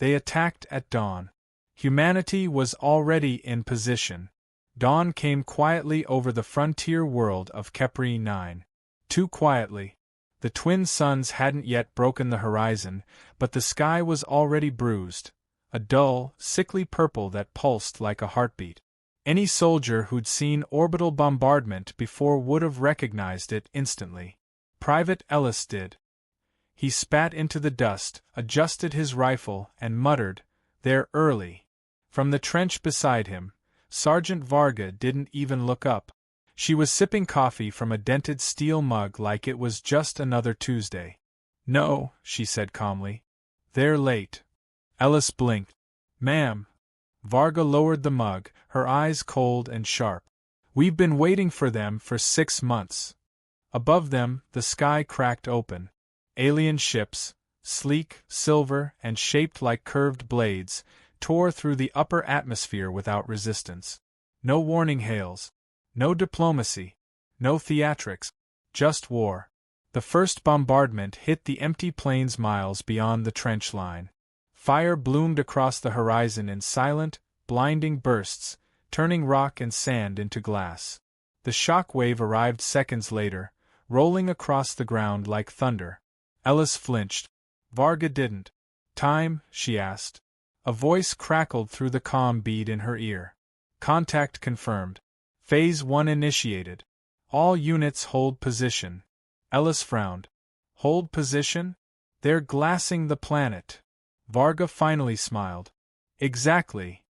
They attacked at dawn. Humanity was already in position. Dawn came quietly over the frontier world of Kepri 9. Too quietly. The twin suns hadn't yet broken the horizon, but the sky was already bruised, a dull, sickly purple that pulsed like a heartbeat. Any soldier who'd seen orbital bombardment before would have recognized it instantly. Private Ellis did. He spat into the dust, adjusted his rifle, and muttered, "They're early." From the trench beside him, Sergeant Varga didn't even look up. She was sipping coffee from a dented steel mug like it was just another Tuesday. "No," she said calmly. "They're late." Ellis blinked. "Ma'am." Varga lowered the mug, her eyes cold and sharp. "We've been waiting for them for 6 months." Above them, the sky cracked open. Alien ships, sleek, silver, and shaped like curved blades, tore through the upper atmosphere without resistance. No warning hails. No diplomacy. No theatrics. Just war. The first bombardment hit the empty plains miles beyond the trench line. Fire bloomed across the horizon in silent, blinding bursts, turning rock and sand into glass. The shock wave arrived seconds later, rolling across the ground like thunder. Ellis flinched. Varga didn't. "Time?" she asked. A voice crackled through the calm bead in her ear. "Contact confirmed. Phase 1 initiated. All units hold position." Ellis frowned. "Hold position? They're glassing the planet." Varga finally smiled. "Exactly.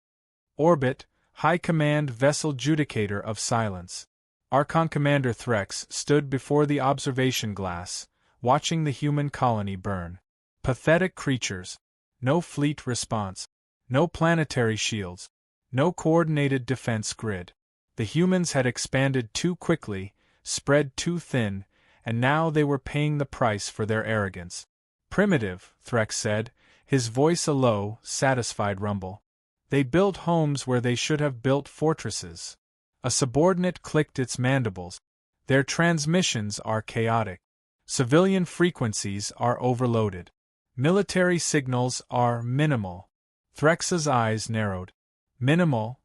Orbit, High Command Vessel Judicator of Silence." Archon Commander Threx stood before the observation glass, watching the human colony burn. Pathetic creatures. No fleet response. No planetary shields. No coordinated defense grid. The humans had expanded too quickly, spread too thin, and now they were paying the price for their arrogance. "Primitive," Threx said, his voice a low, satisfied rumble. "They built homes where they should have built fortresses." A subordinate clicked its mandibles. "Their transmissions are chaotic. Civilian frequencies are overloaded. Military signals are minimal." Threx's eyes narrowed. "Minimal?"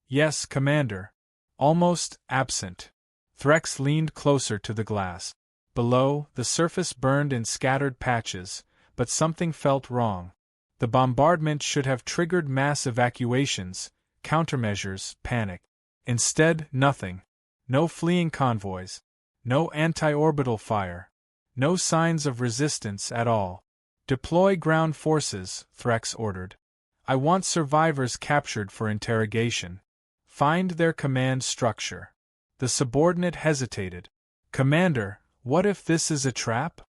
"Yes, Commander. Almost absent." Threx leaned closer to the glass. Below, the surface burned in scattered patches, but something felt wrong. The bombardment should have triggered mass evacuations, countermeasures, panic. Instead, nothing. No fleeing convoys. No anti-orbital fire. No signs of resistance at all. "Deploy ground forces," Threx ordered. "I want survivors captured for interrogation. Find their command structure." The subordinate hesitated. "Commander, what if this is a trap?"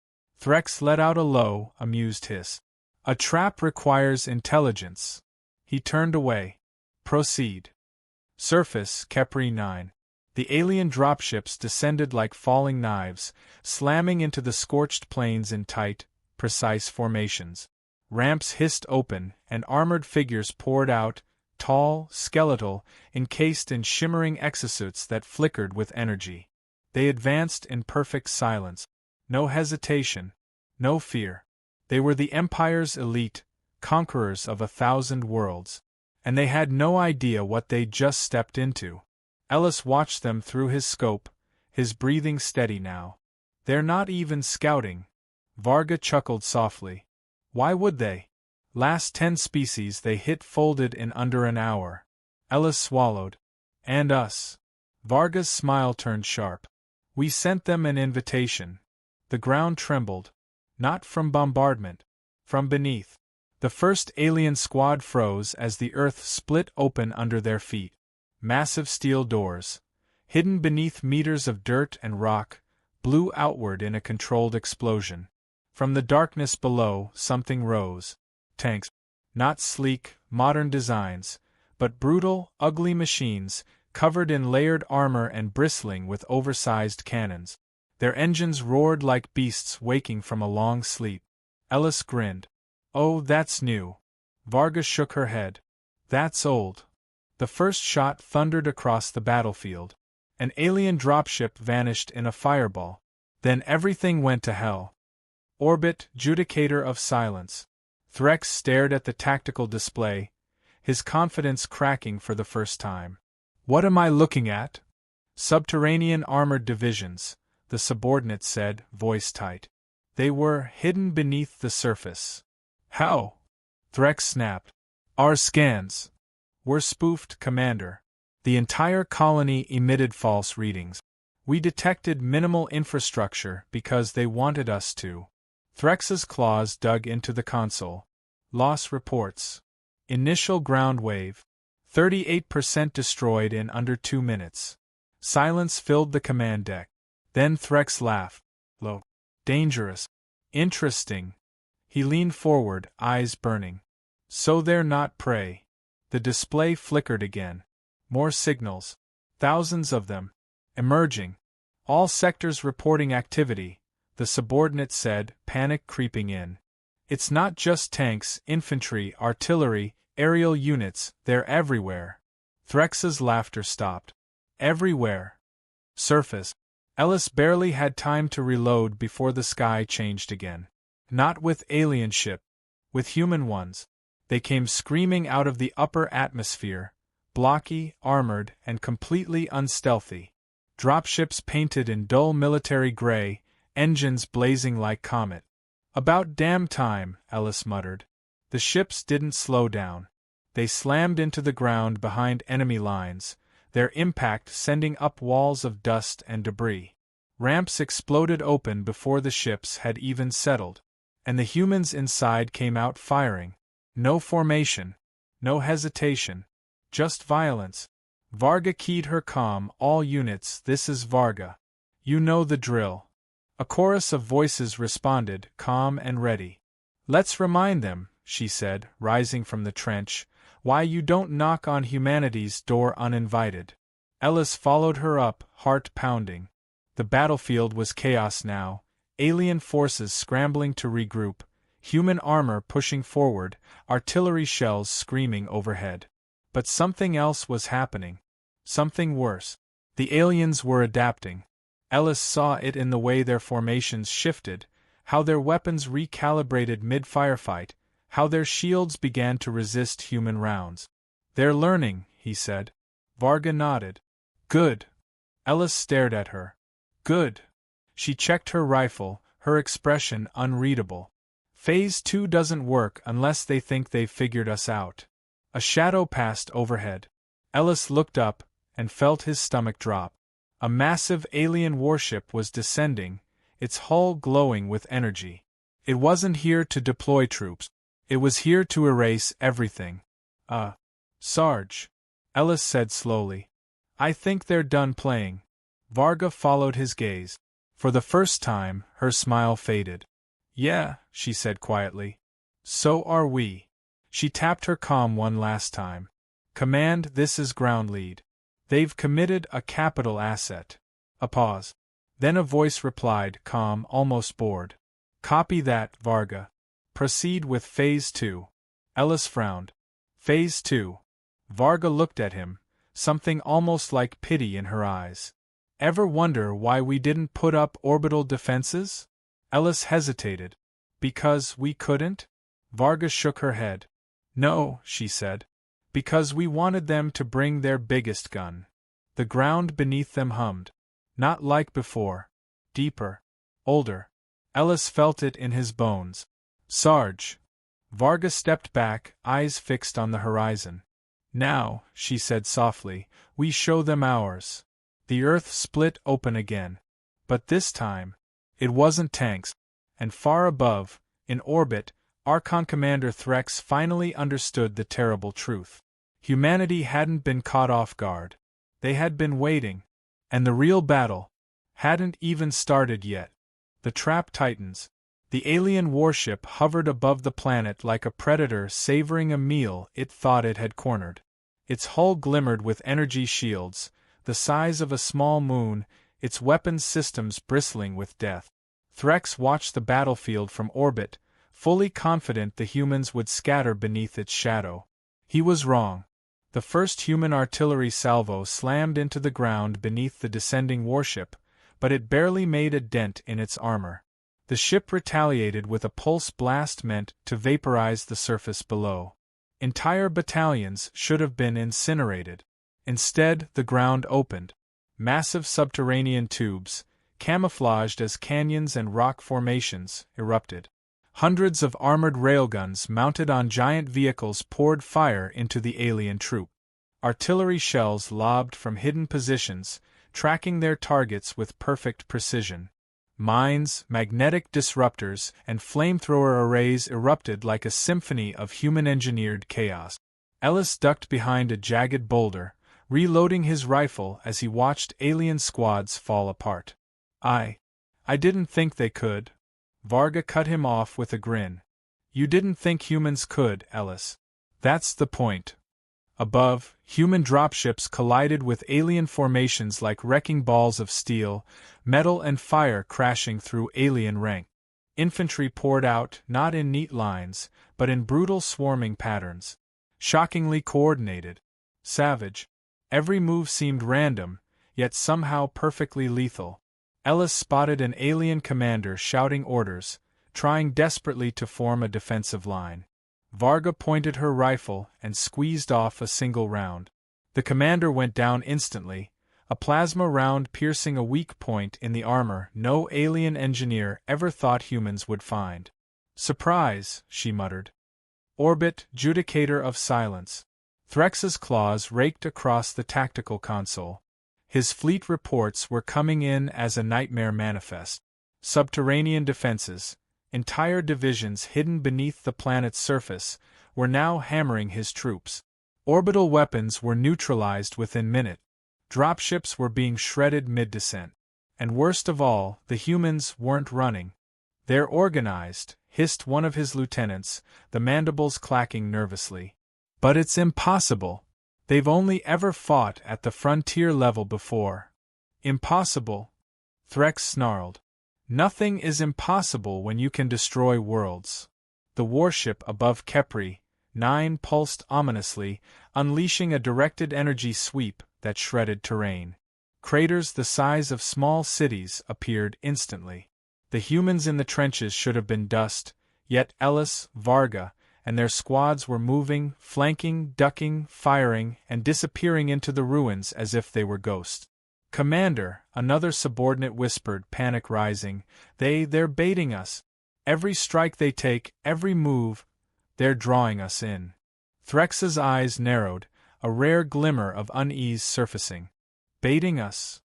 Threx let out a low, amused hiss. "A trap requires intelligence." He turned away. "Proceed." Surface, Kepri 9. The alien dropships descended like falling knives, slamming into the scorched plains in tight, precise formations. Ramps hissed open, and armored figures poured out, tall, skeletal, encased in shimmering exosuits that flickered with energy. They advanced in perfect silence. No hesitation. No fear. They were the Empire's elite, conquerors of 1,000 worlds. And they had no idea what they'd just stepped into. Ellis watched them through his scope, his breathing steady now. "They're not even scouting." Varga chuckled softly. "Why would they? Last 10 species they hit folded in under an hour." Ellis swallowed. "And us." Varga's smile turned sharp. "We sent them an invitation." The ground trembled. Not from bombardment. From beneath. The first alien squad froze as the earth split open under their feet. Massive steel doors, hidden beneath meters of dirt and rock, blew outward in a controlled explosion. From the darkness below, something rose. Tanks. Not sleek, modern designs, but brutal, ugly machines, covered in layered armor and bristling with oversized cannons. Their engines roared like beasts waking from a long sleep. Ellis grinned. "Oh, that's new." Varga shook her head. "That's old." The first shot thundered across the battlefield. An alien dropship vanished in a fireball. Then everything went to hell. "Orbit, Judicator of Silence." Threx stared at the tactical display, his confidence cracking for the first time. What am I looking at? Subterranean armored divisions, the subordinate said, voice tight. They were hidden beneath the surface. How? Threx snapped. Our scans were spoofed, Commander. The entire colony emitted false readings. We detected minimal infrastructure because they wanted us to. Threx's claws dug into the console. Loss reports. Initial ground wave. 38% destroyed in under 2 minutes. Silence filled the command deck. Then Threx laughed. Low. Dangerous. Interesting. He leaned forward, eyes burning. So they're not prey. The display flickered again. More signals. Thousands of them. Emerging. All sectors reporting activity, the subordinate said, panic creeping in. It's not just tanks, infantry, artillery, aerial units, they're everywhere. Threx's laughter stopped. Everywhere. Surface. Ellis barely had time to reload before the sky changed again. Not with alien ship. With human ones. They came screaming out of the upper atmosphere, blocky, armored, and completely unstealthy. Dropships painted in dull military gray, engines blazing like comet. About damn time, Ellis muttered. The ships didn't slow down. They slammed into the ground behind enemy lines, their impact sending up walls of dust and debris. Ramps exploded open before the ships had even settled, and the humans inside came out firing. No formation, no hesitation, just violence. Varga keyed her comm, all units, this is Varga. You know the drill. A chorus of voices responded, calm and ready. Let's remind them, she said, rising from the trench, why you don't knock on humanity's door uninvited. Ellis followed her up, heart pounding. The battlefield was chaos now, alien forces scrambling to regroup, human armor pushing forward, artillery shells screaming overhead. But something else was happening. Something worse. The aliens were adapting. Ellis saw it in the way their formations shifted, how their weapons recalibrated mid-firefight, how their shields began to resist human rounds. They're learning, he said. Varga nodded. Good. Ellis stared at her. Good. She checked her rifle, her expression unreadable. Phase 2 doesn't work unless they think they've figured us out. A shadow passed overhead. Ellis looked up, and felt his stomach drop. A massive alien warship was descending, its hull glowing with energy. It wasn't here to deploy troops. It was here to erase everything. Sarge. Ellis said slowly. I think they're done playing. Varga followed his gaze. For the first time, her smile faded. Yeah, she said quietly. So are we. She tapped her comm one last time. Command, this is ground lead. They've committed a capital asset. A pause. Then a voice replied, calm, almost bored. Copy that, Varga. Proceed with Phase 2. Ellis frowned. Phase 2. Varga looked at him, something almost like pity in her eyes. Ever wonder why we didn't put up orbital defenses? Ellis hesitated. Because we couldn't? Varga shook her head. No, she said. Because we wanted them to bring their biggest gun. The ground beneath them hummed. Not like before. Deeper. Older. Ellis felt it in his bones. Sarge. Varga stepped back, eyes fixed on the horizon. Now, she said softly, we show them ours. The earth split open again. But this time, it wasn't tanks. And far above, in orbit, Archon Commander Threx finally understood the terrible truth. Humanity hadn't been caught off guard. They had been waiting. And the real battle hadn't even started yet. The trap tightens. The alien warship hovered above the planet like a predator savoring a meal it thought it had cornered. Its hull glimmered with energy shields, the size of a small moon, its weapons systems bristling with death. Threx watched the battlefield from orbit, fully confident the humans would scatter beneath its shadow. He was wrong. The first human artillery salvo slammed into the ground beneath the descending warship, but it barely made a dent in its armor. The ship retaliated with a pulse blast meant to vaporize the surface below. Entire battalions should have been incinerated. Instead, the ground opened. Massive subterranean tubes, camouflaged as canyons and rock formations, erupted. Hundreds of armored railguns mounted on giant vehicles poured fire into the alien troop. Artillery shells lobbed from hidden positions, tracking their targets with perfect precision. Mines, magnetic disruptors, and flamethrower arrays erupted like a symphony of human-engineered chaos. Ellis ducked behind a jagged boulder, reloading his rifle as he watched alien squads fall apart. I didn't think they could. Varga cut him off with a grin. You didn't think humans could, Ellis. That's the point. Above, human dropships collided with alien formations like wrecking balls of steel, metal and fire crashing through alien rank. Infantry poured out, not in neat lines, but in brutal swarming patterns. Shockingly coordinated. Savage. Every move seemed random, yet somehow perfectly lethal. Ellis spotted an alien commander shouting orders, trying desperately to form a defensive line. Varga pointed her rifle and squeezed off a single round. The commander went down instantly, a plasma round piercing a weak point in the armor no alien engineer ever thought humans would find. Surprise, she muttered. Orbit, judicator of silence. Threx's claws raked across the tactical console. His fleet reports were coming in as a nightmare manifest. Subterranean defenses, entire divisions hidden beneath the planet's surface, were now hammering his troops. Orbital weapons were neutralized within minutes. Dropships were being shredded mid-descent. And worst of all, the humans weren't running. They're organized, hissed one of his lieutenants, the mandibles clacking nervously. But it's impossible. They've only ever fought at the frontier level before. Impossible? Threx snarled. Nothing is impossible when you can destroy worlds. The warship above Kepri 9 pulsed ominously, unleashing a directed energy sweep that shredded terrain. Craters the size of small cities appeared instantly. The humans in the trenches should have been dust, yet Ellis, Varga, and their squads were moving, flanking, ducking, firing, and disappearing into the ruins as if they were ghosts. Commander, another subordinate whispered, panic rising, they're baiting us. Every strike they take, every move, they're drawing us in. Threx's eyes narrowed, a rare glimmer of unease surfacing. Baiting us?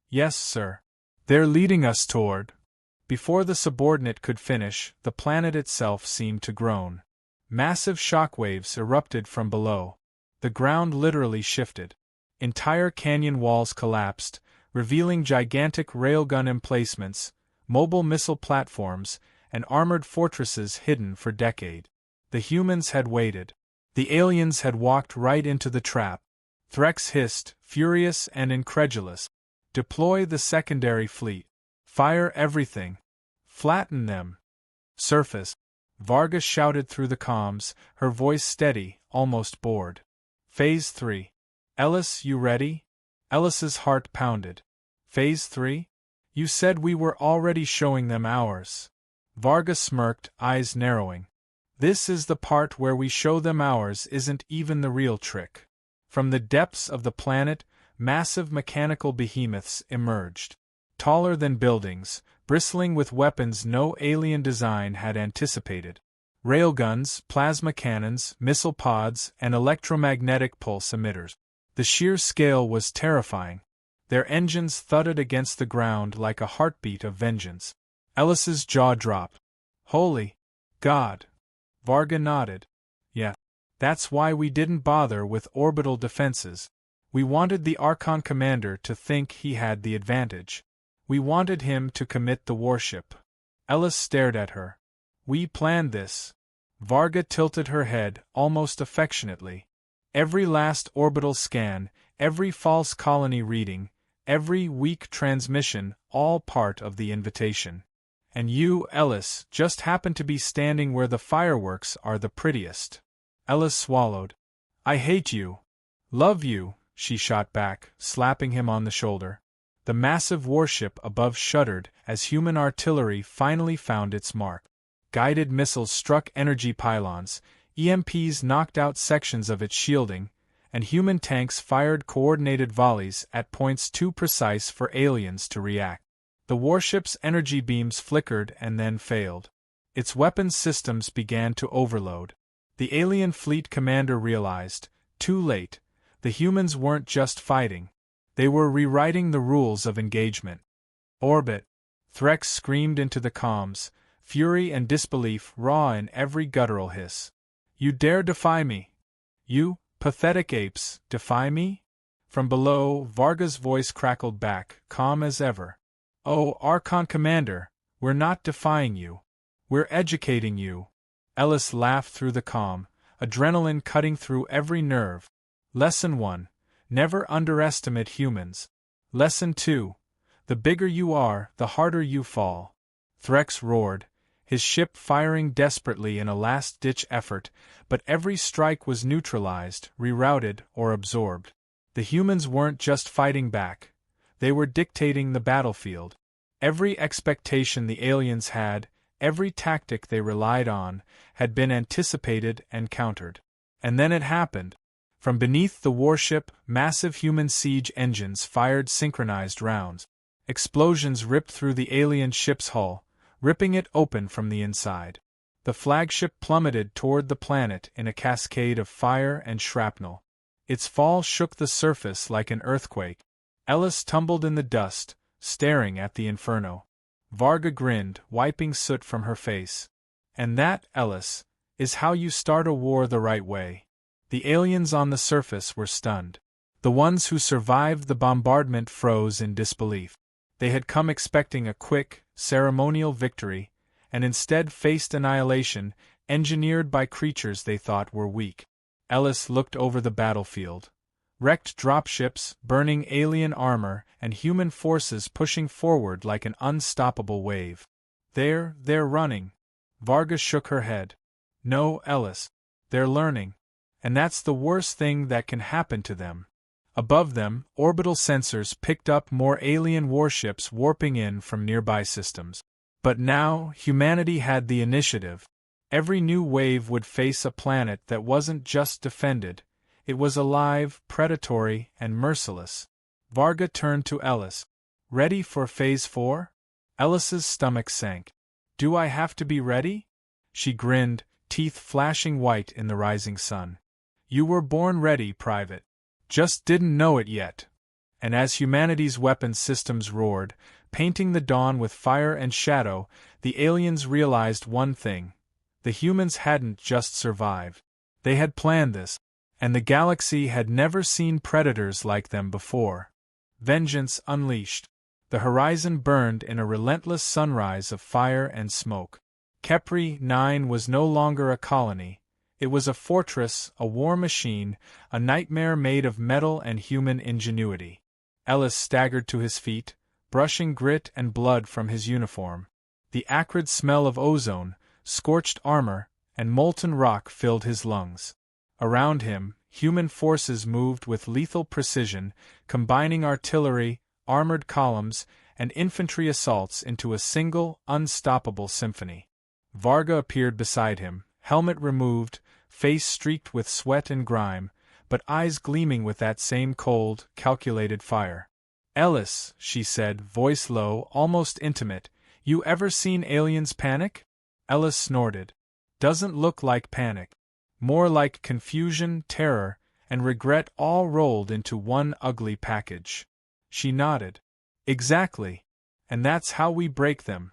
Yes, sir. They're leading us toward. Before the subordinate could finish, the planet itself seemed to groan. Massive shockwaves erupted from below. The ground literally shifted. Entire canyon walls collapsed, revealing gigantic railgun emplacements, mobile missile platforms, and armored fortresses hidden for decades. The humans had waited. The aliens had walked right into the trap. Threx hissed, furious and incredulous. Deploy the secondary fleet. Fire everything. Flatten them. Surface. Varga shouted through the comms, her voice steady, almost bored. Phase 3. Ellis, you ready? Ellis's heart pounded. Phase 3? You said we were already showing them ours. Varga smirked, eyes narrowing. This is the part where we show them ours isn't even the real trick. From the depths of the planet, massive mechanical behemoths emerged. Taller than buildings, bristling with weapons no alien design had anticipated. Railguns, plasma cannons, missile pods, and electromagnetic pulse emitters. The sheer scale was terrifying. Their engines thudded against the ground like a heartbeat of vengeance. Ellis's jaw dropped. Holy God! Varga nodded. Yeah. That's why we didn't bother with orbital defenses. We wanted the Archon commander to think he had the advantage. We wanted him to commit the warship. Ellis stared at her. We planned this. Varga tilted her head, almost affectionately. Every last orbital scan, every false colony reading, every weak transmission, all part of the invitation. And you, Ellis, just happen to be standing where the fireworks are the prettiest. Ellis swallowed. I hate you. Love you, she shot back, slapping him on the shoulder. The massive warship above shuddered as human artillery finally found its mark. Guided missiles struck energy pylons, EMPs knocked out sections of its shielding, and human tanks fired coordinated volleys at points too precise for aliens to react. The warship's energy beams flickered and then failed. Its weapons systems began to overload. The alien fleet commander realized, too late, the humans weren't just fighting. They were rewriting the rules of engagement. Orbit! Threx screamed into the comms, fury and disbelief raw in every guttural hiss. You dare defy me? You, pathetic apes, defy me? From below, Varga's voice crackled back, calm as ever. Oh, Archon Commander, we're not defying you. We're educating you. Ellis laughed through the comm, adrenaline cutting through every nerve. Lesson 1. Never underestimate humans. Lesson 2. The bigger you are, the harder you fall. Threx roared, his ship firing desperately in a last-ditch effort, but every strike was neutralized, rerouted, or absorbed. The humans weren't just fighting back. They were dictating the battlefield. Every expectation the aliens had, every tactic they relied on, had been anticipated and countered. And then it happened. From beneath the warship, massive human siege engines fired synchronized rounds. Explosions ripped through the alien ship's hull, ripping it open from the inside. The flagship plummeted toward the planet in a cascade of fire and shrapnel. Its fall shook the surface like an earthquake. Ellis tumbled in the dust, staring at the inferno. Varga grinned, wiping soot from her face. And that, Ellis, is how you start a war the right way. The aliens on the surface were stunned. The ones who survived the bombardment froze in disbelief. They had come expecting a quick, ceremonial victory, and instead faced annihilation, engineered by creatures they thought were weak. Ellis looked over the battlefield. Wrecked dropships, burning alien armor, and human forces pushing forward like an unstoppable wave. They're running. Varga shook her head. No, Ellis. They're learning. And that's the worst thing that can happen to them. Above them, orbital sensors picked up more alien warships warping in from nearby systems. But now, humanity had the initiative. Every new wave would face a planet that wasn't just defended. It was alive, predatory, and merciless. Varga turned to Ellis. Ready for Phase 4? Ellis's stomach sank. Do I have to be ready? She grinned, teeth flashing white in the rising sun. You were born ready, Private. Just didn't know it yet. And as humanity's weapons systems roared, painting the dawn with fire and shadow, the aliens realized one thing. The humans hadn't just survived. They had planned this. And the galaxy had never seen predators like them before. Vengeance unleashed. The horizon burned in a relentless sunrise of fire and smoke. Kepri 9 was no longer a colony. It was a fortress, a war machine, a nightmare made of metal and human ingenuity. Ellis staggered to his feet, brushing grit and blood from his uniform. The acrid smell of ozone, scorched armor, and molten rock filled his lungs. Around him, human forces moved with lethal precision, combining artillery, armored columns, and infantry assaults into a single, unstoppable symphony. Varga appeared beside him, helmet removed, face streaked with sweat and grime, but eyes gleaming with that same cold, calculated fire. Ellis, she said, voice low, almost intimate, you ever seen aliens panic? Ellis snorted. Doesn't look like panic. More like confusion, terror, and regret all rolled into one ugly package. She nodded. Exactly. And that's how we break them.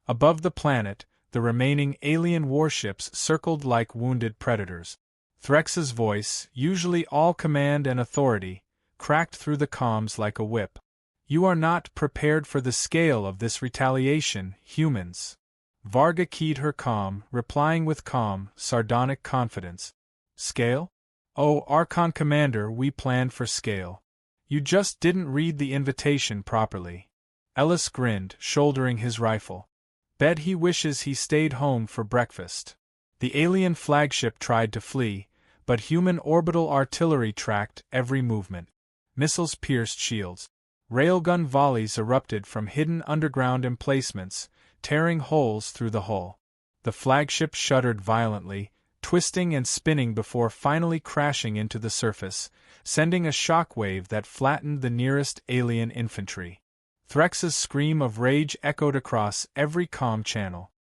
Above the planet, the remaining alien warships circled like wounded predators. Threx's voice, usually all command and authority, cracked through the comms like a whip. You are not prepared for the scale of this retaliation, humans. Varga keyed her comm, replying with calm, sardonic confidence. Scale? Oh, Archon Commander, we planned for scale. You just didn't read the invitation properly. Ellis grinned, shouldering his rifle. Bet he wishes he stayed home for breakfast. The alien flagship tried to flee, but human orbital artillery tracked every movement. Missiles pierced shields. Railgun volleys erupted from hidden underground emplacements, tearing holes through the hull. The flagship shuddered violently, twisting and spinning before finally crashing into the surface, sending a shockwave that flattened the nearest alien infantry. Threx's scream of rage echoed across every comm channel.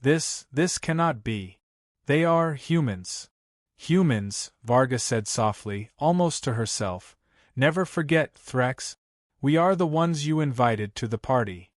This cannot be. They are humans. Humans, Varga said softly, almost to herself. Never forget, Threx. We are the ones you invited to the party.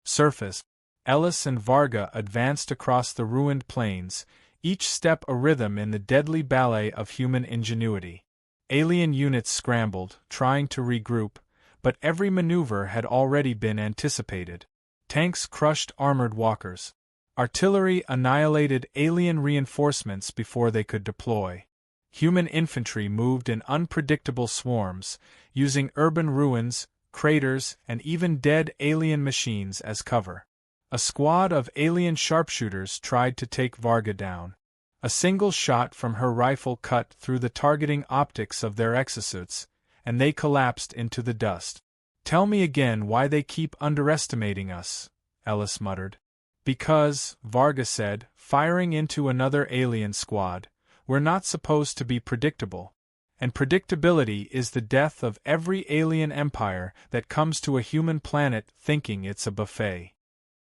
Surface. Ellis and Varga advanced across the ruined plains, each step a rhythm in the deadly ballet of human ingenuity. Alien units scrambled, trying to regroup, but every maneuver had already been anticipated. Tanks crushed armored walkers. Artillery annihilated alien reinforcements before they could deploy. Human infantry moved in unpredictable swarms, using urban ruins, craters, and even dead alien machines as cover. A squad of alien sharpshooters tried to take Varga down. A single shot from her rifle cut through the targeting optics of their exosuits, and they collapsed into the dust. Tell me again why they keep underestimating us, Ellis muttered. Because, Varga said, firing into another alien squad, we're not supposed to be predictable. And predictability is the death of every alien empire that comes to a human planet thinking it's a buffet.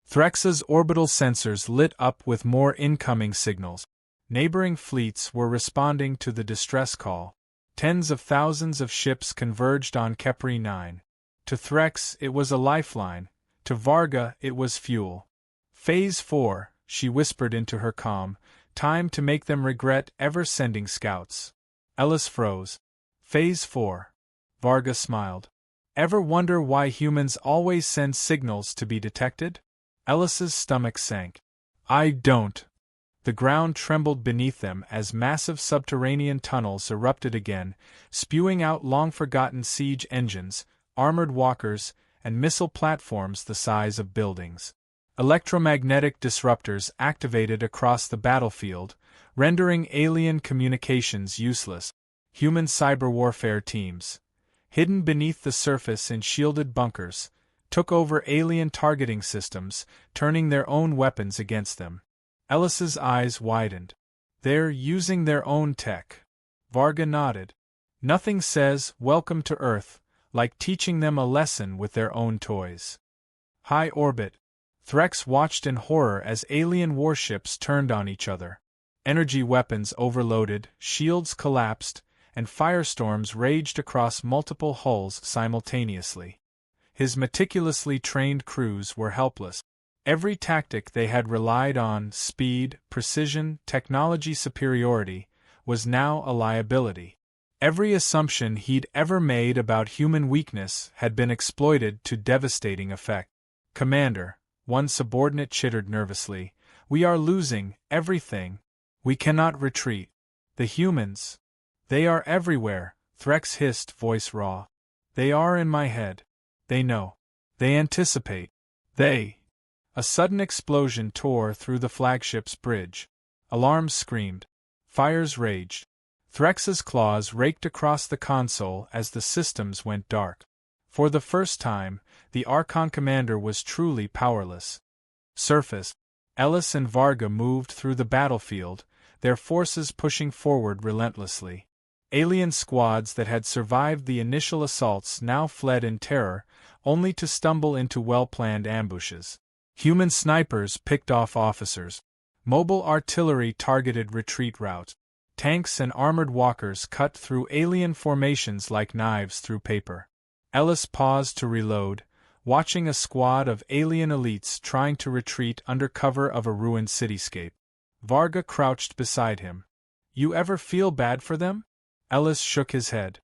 Threx's orbital sensors lit up with more incoming signals. Neighboring fleets were responding to the distress call. Tens of thousands of ships converged on Kepri 9. To Threx, it was a lifeline. To Varga, it was fuel. Phase 4, she whispered into her comm, time to make them regret ever sending scouts. Ellis froze. Phase 4. Varga smiled. Ever wonder why humans always send signals to be detected? Ellis's stomach sank. I don't. The ground trembled beneath them as massive subterranean tunnels erupted again, spewing out long-forgotten siege engines, armored walkers, and missile platforms the size of buildings. Electromagnetic disruptors activated across the battlefield, rendering alien communications useless. Human cyber warfare teams, hidden beneath the surface in shielded bunkers, took over alien targeting systems, turning their own weapons against them. Ellis's eyes widened. They're using their own tech. Varga nodded. Nothing says, welcome to Earth, like teaching them a lesson with their own toys. High orbit. Threx watched in horror as alien warships turned on each other. Energy weapons overloaded, shields collapsed, and firestorms raged across multiple hulls simultaneously. His meticulously trained crews were helpless. Every tactic they had relied on, speed, precision, technology superiority, was now a liability. Every assumption he'd ever made about human weakness had been exploited to devastating effect. Commander, one subordinate chittered nervously, we are losing everything. We cannot retreat. The humans. They are everywhere, Threx hissed, voice raw. They are in my head. They know. They anticipate. They. A sudden explosion tore through the flagship's bridge. Alarms screamed. Fires raged. Threx's claws raked across the console as the systems went dark. For the first time, the Archon commander was truly powerless. Surface. Ellis and Varga moved through the battlefield, their forces pushing forward relentlessly. Alien squads that had survived the initial assaults now fled in terror, only to stumble into well-planned ambushes. Human snipers picked off officers. Mobile artillery targeted retreat routes. Tanks and armored walkers cut through alien formations like knives through paper. Ellis paused to reload, watching a squad of alien elites trying to retreat under cover of a ruined cityscape. Varga crouched beside him. You ever feel bad for them? Ellis shook his head.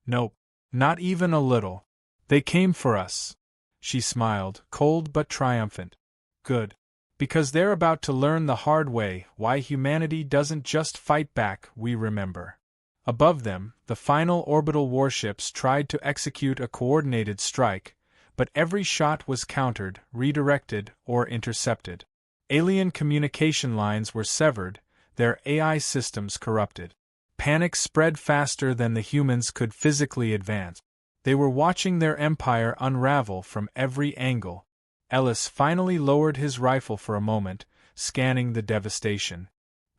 Nope, not even a little. They came for us. She smiled, cold but triumphant. Good. Because they're about to learn the hard way why humanity doesn't just fight back, we remember. Above them, the final orbital warships tried to execute a coordinated strike, but every shot was countered, redirected, or intercepted. Alien communication lines were severed, their AI systems corrupted. Panic spread faster than the humans could physically advance. They were watching their empire unravel from every angle. Ellis finally lowered his rifle for a moment, scanning the devastation.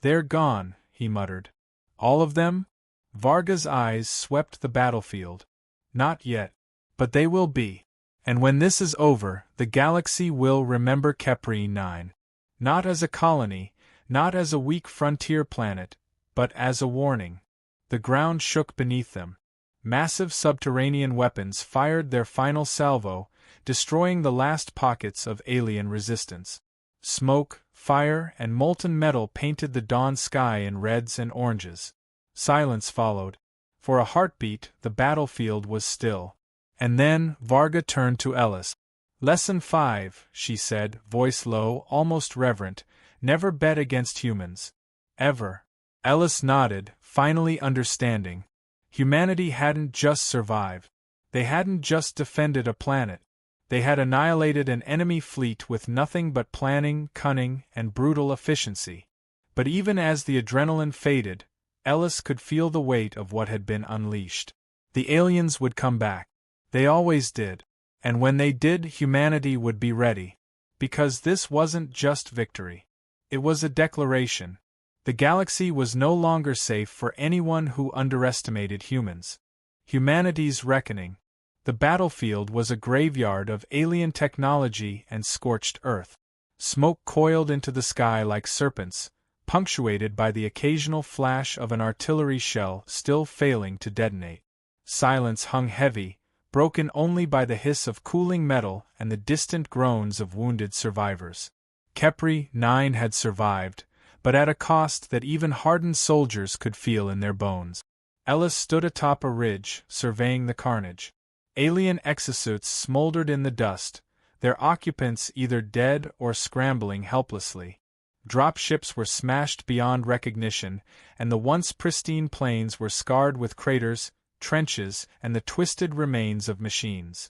"They're gone," he muttered. "All of them?" Varga's eyes swept the battlefield. "Not yet. But they will be. And when this is over, the galaxy will remember Khepri 9. Not as a colony, not as a weak frontier planet, but as a warning." The ground shook beneath them. Massive subterranean weapons fired their final salvo, destroying the last pockets of alien resistance. Smoke, fire, and molten metal painted the dawn sky in reds and oranges. Silence followed. For a heartbeat, the battlefield was still. And then, Varga turned to Ellis. "Lesson 5, she said, voice low, almost reverent, "never bet against humans. Ever." Ellis nodded, finally understanding. Humanity hadn't just survived. They hadn't just defended a planet. They had annihilated an enemy fleet with nothing but planning, cunning, and brutal efficiency. But even as the adrenaline faded, Ellis could feel the weight of what had been unleashed. The aliens would come back. They always did. And when they did, humanity would be ready. Because this wasn't just victory. It was a declaration. The galaxy was no longer safe for anyone who underestimated humans. Humanity's reckoning. The battlefield was a graveyard of alien technology and scorched earth. Smoke coiled into the sky like serpents, punctuated by the occasional flash of an artillery shell still failing to detonate. Silence hung heavy, broken only by the hiss of cooling metal and the distant groans of wounded survivors. Khepri 9 had survived, but at a cost that even hardened soldiers could feel in their bones. Ellis stood atop a ridge, surveying the carnage. Alien exosuits smoldered in the dust, their occupants either dead or scrambling helplessly. Dropships were smashed beyond recognition, and the once pristine plains were scarred with craters, trenches, and the twisted remains of machines.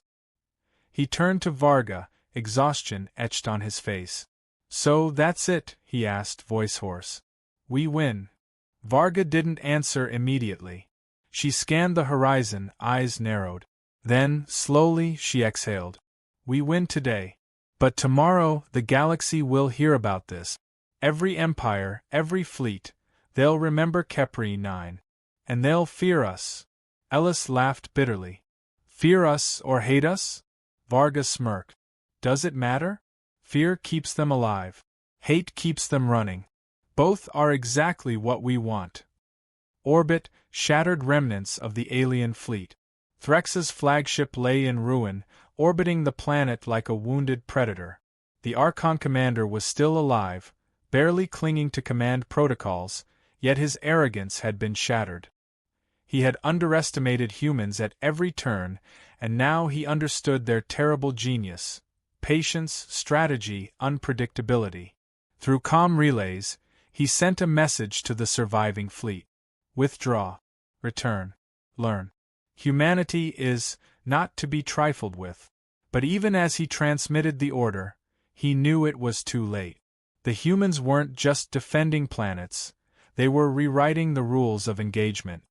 He turned to Varga, exhaustion etched on his face. "So that's it?" he asked, voice hoarse. "We win." Varga didn't answer immediately. She scanned the horizon, eyes narrowed. Then, slowly, she exhaled. "We win today. But tomorrow, the galaxy will hear about this. Every empire, every fleet, they'll remember Khepri 9. And they'll fear us." Ellis laughed bitterly. "Fear us or hate us?" Varga smirked. "Does it matter? Fear keeps them alive. Hate keeps them running. Both are exactly what we want." Orbit, shattered remnants of the alien fleet. Threx's flagship lay in ruin, orbiting the planet like a wounded predator. The Archon commander was still alive, barely clinging to command protocols, yet his arrogance had been shattered. He had underestimated humans at every turn, and now he understood their terrible genius: patience, strategy, unpredictability. Through comm relays, he sent a message to the surviving fleet. Withdraw. Return. Learn. Humanity is not to be trifled with. But even as he transmitted the order, he knew it was too late. The humans weren't just defending planets, they were rewriting the rules of engagement.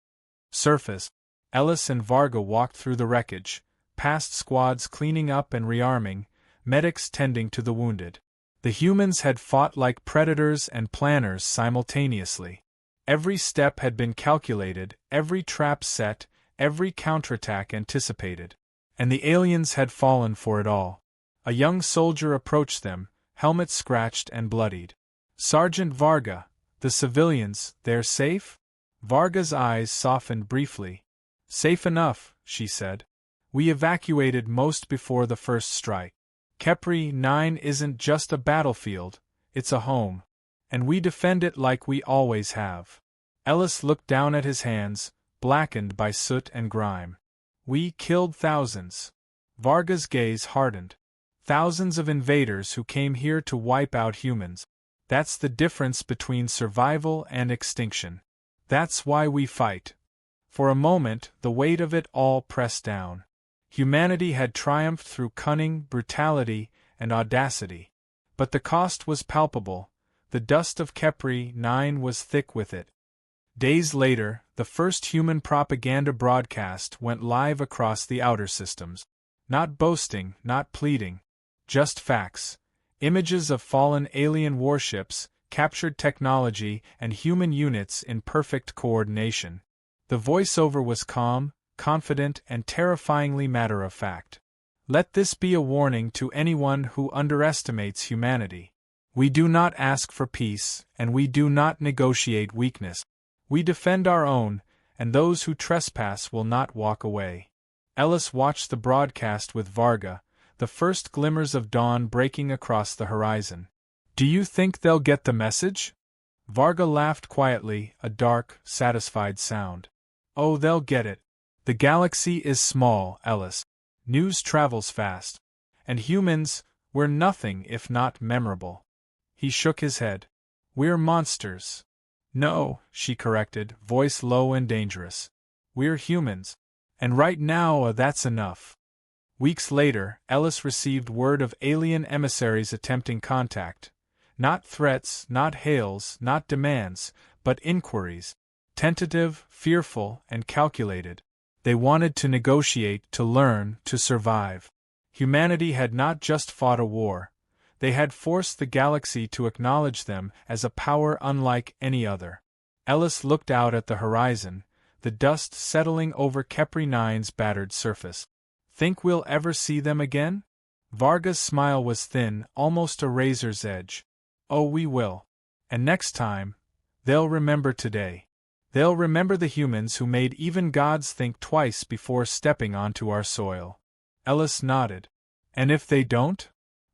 Surface. Ellis and Varga walked through the wreckage, past squads cleaning up and rearming, medics tending to the wounded. The humans had fought like predators and planners simultaneously. Every step had been calculated, every trap set, every counterattack anticipated. And the aliens had fallen for it all. A young soldier approached them, helmet scratched and bloodied. "Sergeant Varga, the civilians, they're safe?" Varga's eyes softened briefly. "Safe enough," she said. "We evacuated most before the first strike. Khepri 9 isn't just a battlefield, it's a home. And we defend it like we always have." Ellis looked down at his hands, blackened by soot and grime. "We killed thousands." Varga's gaze hardened. "Thousands of invaders who came here to wipe out humans. That's the difference between survival and extinction. That's why we fight." For a moment, the weight of it all pressed down. Humanity had triumphed through cunning, brutality, and audacity. But the cost was palpable. The dust of Khepri 9 was thick with it. Days later, the first human propaganda broadcast went live across the outer systems. Not boasting, not pleading. Just facts. Images of fallen alien warships, captured technology, and human units in perfect coordination. The voiceover was calm, confident, and terrifyingly matter-of-fact. Let this be a warning to anyone who underestimates humanity. We do not ask for peace, and we do not negotiate weakness. We defend our own, and those who trespass will not walk away. Ellis watched the broadcast with Varga, the first glimmers of dawn breaking across the horizon. Do you think they'll get the message? Varga laughed quietly, a dark, satisfied sound. Oh, they'll get it. The galaxy is small, Ellis. News travels fast. And humans, we're nothing if not memorable. He shook his head. We're monsters. No, she corrected, voice low and dangerous. We're humans. And right now, that's enough. Weeks later, Ellis received word of alien emissaries attempting contact. Not threats, not hails, not demands, but inquiries. Tentative, fearful, and calculated. They wanted to negotiate, to learn, to survive. Humanity had not just fought a war. They had forced the galaxy to acknowledge them as a power unlike any other. Ellis looked out at the horizon, the dust settling over Kepri 9's battered surface. Think we'll ever see them again? Varga's smile was thin, almost a razor's edge. Oh, we will. And next time, they'll remember today. They'll remember the humans who made even gods think twice before stepping onto our soil. Ellis nodded. And if they don't?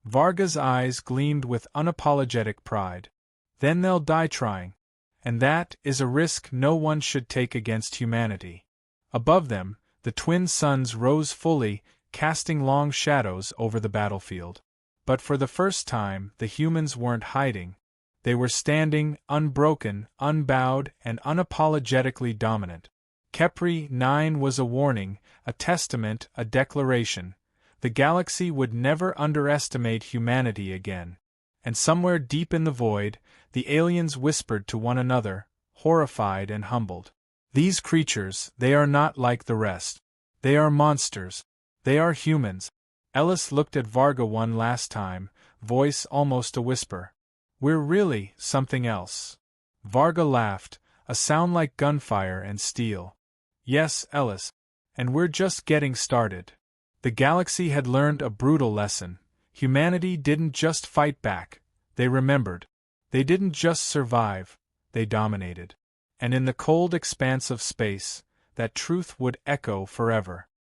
Varga's eyes gleamed with unapologetic pride. Then they'll die trying. And that is a risk no one should take against humanity. Above them, the twin suns rose fully, casting long shadows over the battlefield. But for the first time, the humans weren't hiding. They were standing, unbroken, unbowed, and unapologetically dominant. Kepri 9 was a warning, a testament, a declaration. The galaxy would never underestimate humanity again. And somewhere deep in the void, the aliens whispered to one another, horrified and humbled. These creatures, they are not like the rest. They are monsters. They are humans. Ellis looked at Varga one last time, voice almost a whisper. We're really something else. Varga laughed, a sound like gunfire and steel. Yes, Ellis. And we're just getting started. The galaxy had learned a brutal lesson. Humanity didn't just fight back. They remembered. They didn't just survive. They dominated. And in the cold expanse of space, that truth would echo forever.